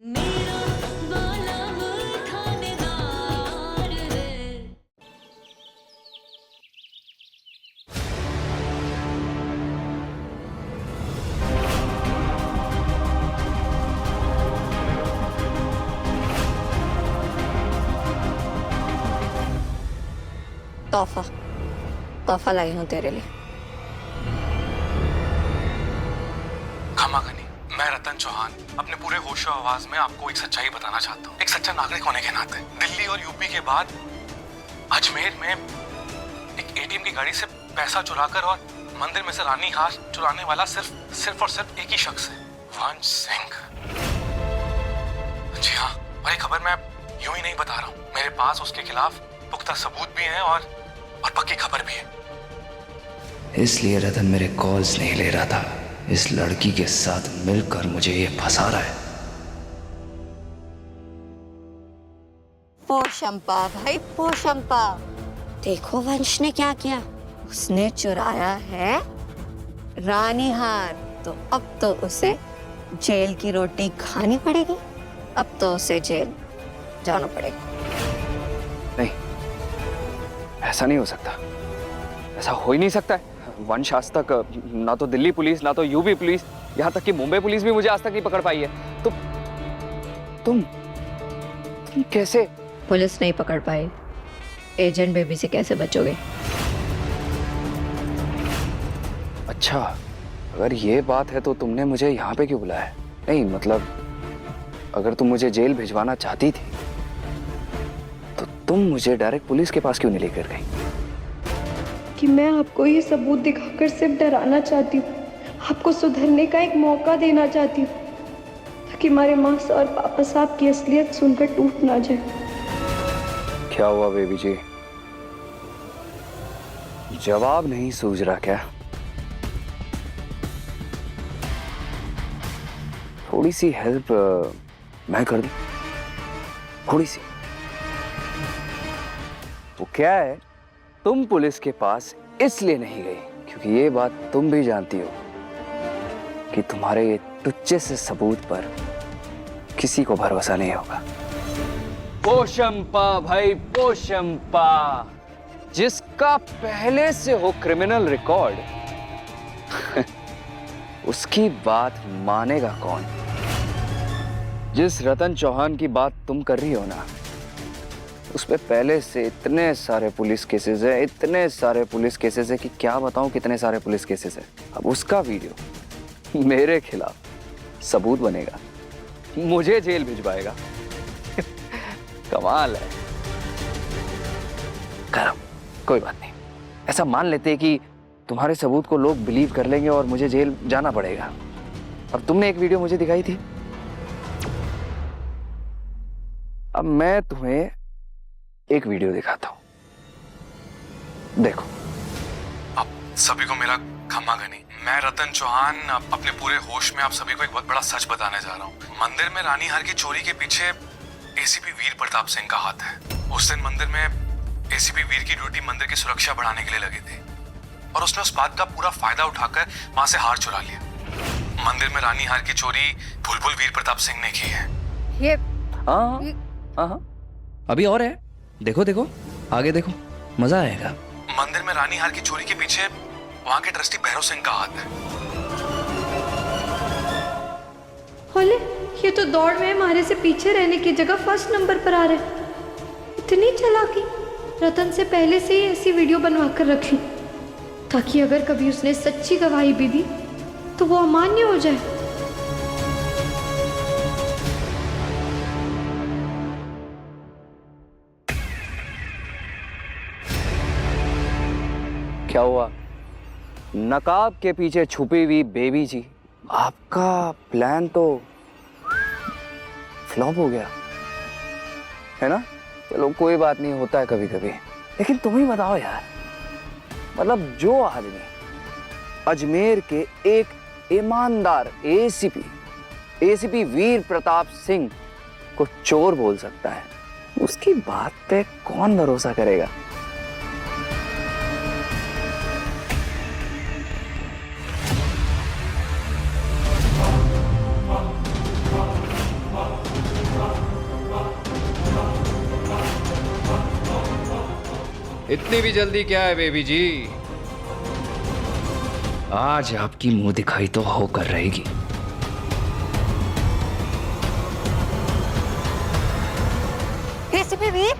मेरा वाला वो थानेदार है। तोहफा तोहफा लाई हूँ तेरे लिए। क्षमा करें, मैं रतन चौहान अपने पूरे होशो आवाज में आपको एक सच्चाई बताना चाहता हूँ। एक सच्चा नागरिक होने के नाते दिल्ली और यूपी के बाद अजमेर में एक एटीएम की गाड़ी से पैसा चुराकर और मंदिर में से रानी हार चुराने वाला सिर्फ और सिर्फ एक ही शख्स है, वंश सिंह। जी हाँ, और ये खबर मैं यूं ही नहीं बता रहा हूँ, मेरे पास उसके खिलाफ पुख्ता सबूत भी हैं और पक्की खबर भी है। इसलिए रतन मेरे कॉल्स नहीं ले रहा था। इस लड़की के साथ मिलकर मुझे ये फंसा रहा है। पोशंपा भाई पोशंपा, देखो वंश ने क्या किया। उसने चुराया है रानी हार, तो अब तो उसे जेल की रोटी खानी पड़ेगी। अब तो उसे जेल जाना पड़ेगा। नहीं, ऐसा नहीं हो सकता, ऐसा हो ही नहीं सकता है। वंश आज तक ना तो दिल्ली पुलिस, ना तो यूपी पुलिस, यहाँ तक कि मुंबई पुलिस भी मुझे आज तक नहीं पकड़ पाई है। तो तुम कैसे? पुलिस नहीं पकड़ पाई, एजेंट बेबी से कैसे बचोगे? अच्छा, अगर ये बात है तो तुमने मुझे यहाँ पे क्यों बुलाया? नहीं मतलब, अगर तुम मुझे जेल भिजवाना चाहती थी तो तुम मुझे डायरेक्ट पुलिस के पास क्यों नहीं लेकर गई? कि मैं आपको ये सबूत दिखाकर सिर्फ डराना चाहती हूँ, आपको सुधरने का एक मौका देना चाहती हूँ, ताकि हमारे माँ और पापा साहब की असलियत सुनकर टूट ना जाए। क्या हुआ बेबी जी, जवाब नहीं सूझ रहा क्या? थोड़ी सी हेल्प मैं कर दूं, थोड़ी सी। वो क्या है, तुम पुलिस के पास इसलिए नहीं गई क्योंकि ये बात तुम भी जानती हो कि तुम्हारे ये टुच्चे से सबूत पर किसी को भरोसा नहीं होगा। पोशंपा भाई पोशंपा, जिसका पहले से हो क्रिमिनल रिकॉर्ड उसकी बात मानेगा कौन? जिस रतन चौहान की बात तुम कर रही हो ना, उस पे पहले से इतने सारे पुलिस केसेस है, इतने सारे पुलिस केसेस है कि क्या बताऊं कितने सारे पुलिस केसेस है। अब उसका वीडियो मेरे खिलाफ सबूत बनेगा, मुझे जेल भिजवाएगा। कमाल है। करो, कोई बात नहीं, ऐसा मान लेते हैं कि तुम्हारे सबूत को लोग बिलीव कर लेंगे और मुझे जेल जाना पड़ेगा। अब तुमने एक वीडियो मुझे दिखाई थी, अब मैं तुम्हें एक वीडियो दिखाता हूं, देखो। आप सभी को मेरा क्षमा करें, मैं रतन चौहान अपने पूरे होश में आप सभी को एक बहुत बड़ा सच बताने जा रहा हूँ। मंदिर में रानी हार की चोरी के पीछे एसीपी वीर प्रताप सिंह का हाथ है। उस दिन मंदिर में एसीपी वीर की ड्यूटी मंदिर की सुरक्षा बढ़ाने के लिए लगी थी और उसने उस बात का पूरा फायदा उठाकर वहां से हार चुरा लिया। मंदिर में रानी हार की चोरी बुलबुल वीर प्रताप सिंह ने की है। ये हाँ, अभी और है, देखो देखो आगे देखो, मजा आएगा। मंदिर में रानी हार की चोरी के पीछे वहां के ट्रस्टी भैरव सिंह का हाथ है। होले, ये तो दौड़ में हमारे से पीछे रहने की जगह फर्स्ट नंबर पर आ रहे हैं। इतनी चालाकी, रतन से पहले से ही ऐसी वीडियो बनवा कर रखी ताकि अगर कभी उसने सच्ची गवाही भी दी तो वो अमान्य हो जाए। क्या हुआ? नकाब के पीछे छुपी हुई बेबी जी, आपका प्लान तो फ्लॉप हो गया है ना? चलो कोई बात नहीं, होता है कभी कभी। लेकिन तुम ही बताओ यार, मतलब जो आदमी अजमेर के एक ईमानदार एसीपी वीर प्रताप सिंह को चोर बोल सकता है, उसकी बात पे कौन भरोसा करेगा? इतनी भी जल्दी क्या है बेबी जी? आज आपकी मुंह दिखाई तो होकर रहेगी। एसीपी वीर,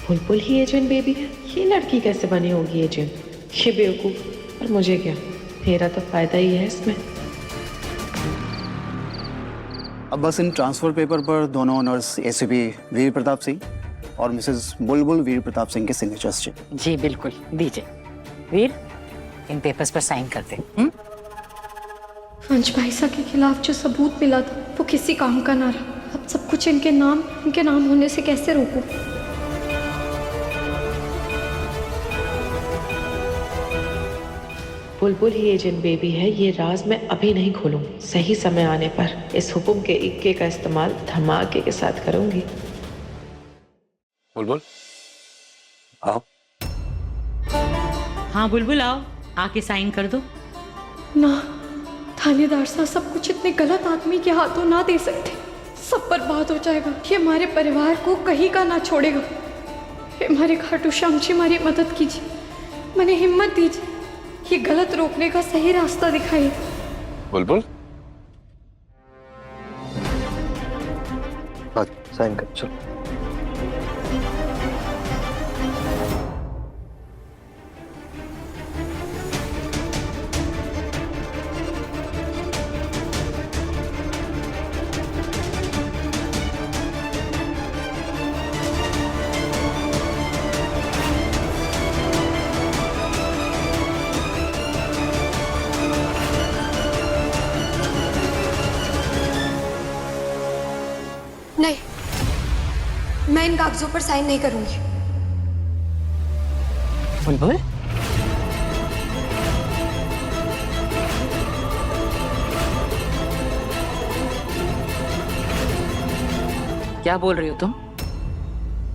बुलबुल ही एजेंट बेबी है। ये लड़की कैसे बनी होगी एजेंट? ये बेवकूफ। और मुझे क्या, मेरा तो फायदा ही है इसमें। अब बस इन ट्रांसफर पेपर पर दोनों ऑनर्स एसीपी वीर प्रताप सिंह और मिसेस बुलबुल वीर प्रताप सिंह के सिग्नेचर्स चाहिए। जी बिल्कुल, दीजिए। वीर, इन पेपर्स पर साइन कर दे। वंश भाईसा के खिलाफ जो सबूत मिला था वो किसी काम का ना रहा। अब सब कुछ इनके नाम होने से कैसे रोकूं? बुलबुल ही एजेंट बेबी है, ये राज मैं अभी नहीं खोलूंगी। सही समय आने पर इस हुक्म के इक्के का इस्तेमाल धमाके के साथ करूंगी। बुलबुल आओ। हाँ बुलबुल आओ, आके साइन कर दो। ना, थानेदार साहब सब कुछ इतने गलत आदमी के हाथों ना दे सकते। सब बर्बाद हो जाएगा। ये हमारे परिवार को कहीं का ना छोड़ेगा। हमारे खाटू श्याम जी, हमारी मदद कीजिए, मैंने हिम्मत दीजिए, ये गलत रोकने का सही रास्ता दिखाइए। बुलबुल साइन कर, चलो। नहीं, मैं इन कागजों पर साइन नहीं करूंगी। बुलबुल, क्या बोल रही हो तुम?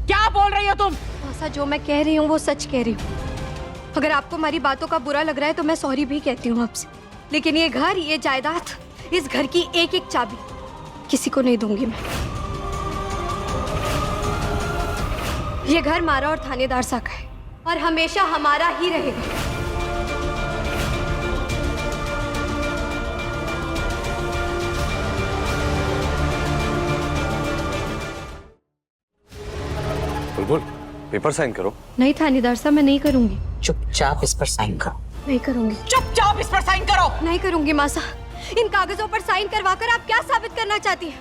क्या बोल रही हो तुम? ऐसा जो मैं कह रही हूँ वो सच कह रही हूँ। अगर आपको हमारी बातों का बुरा लग रहा है तो मैं सॉरी भी कहती हूँ आपसे, लेकिन ये घर, ये जायदाद, इस घर की एक एक चाबी किसी को नहीं दूंगी मैं। ये घर हमारा और थानेदार सा का है और हमेशा हमारा ही रहेगा। बुलबुल पेपर साइन करो। नहीं थानेदार साहब, मैं नहीं करूंगी। चुपचाप इस पर साइन करो। नहीं करूंगी। चुपचाप इस पर साइन करो। नहीं करूंगी मासा। इन कागजों पर साइन करवाकर आप क्या साबित करना चाहती हैं?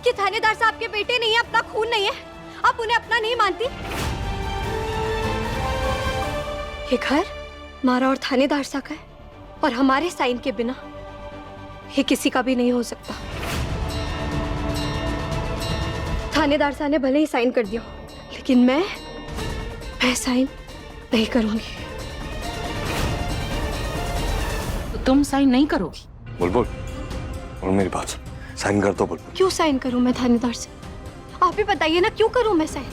कि थानेदार साहब के बेटे नहीं है, अपना खून नहीं है, आप उन्हें अपना नहीं मानती? ये घर हमारा और थानेदार साहब का है और हमारे साइन के बिना ये किसी का भी नहीं हो सकता। थानेदार साहब ने भले ही साइन कर दिया, लेकिन मैं साइन नहीं करूंगी। तो तुम साइन नहीं करोगी? बुलबुल और मेरी बात साइन कर दो। बुलबुल क्यों साइन करूं मैं थानेदार से? आप ही बताइए ना, क्यों करूं मैं साइन?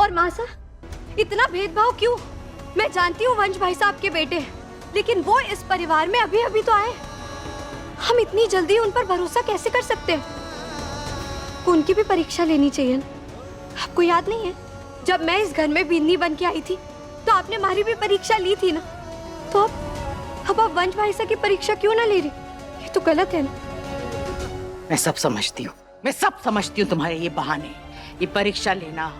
और मासा, इतना भेदभाव क्यों? मैं जानती हूँ वंश भाई साहब के बेटे हैं, लेकिन वो इस परिवार में अभी अभी तो आए। हम इतनी जल्दी उन पर भरोसा कैसे कर सकते हैं? उनकी भी परीक्षा लेनी चाहिए ना। आपको याद नहीं है, जब मैं इस घर में बींदनी बन के आई थी तो आपने हमारी भी परीक्षा ली थी ना। तो अब आप वंश भाई साहब की परीक्षा क्यों ना ले रही? ये तो गलत है ना। मैं सब समझती हूँ, मैं सब समझती हूँ। तुम्हारे ये बहाने, ये परीक्षा लेना,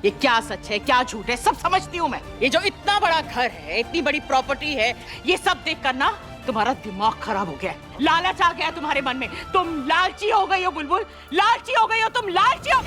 ये क्या सच है क्या झूठ है, सब समझती हूँ मैं। ये जो इतना बड़ा घर है, इतनी बड़ी प्रॉपर्टी है, ये सब देख कर ना तुम्हारा दिमाग खराब हो गया है। लालच आ गया तुम्हारे मन में। तुम लालची हो गई हो बुलबुल, लालची हो गई हो तुम, लालची हो।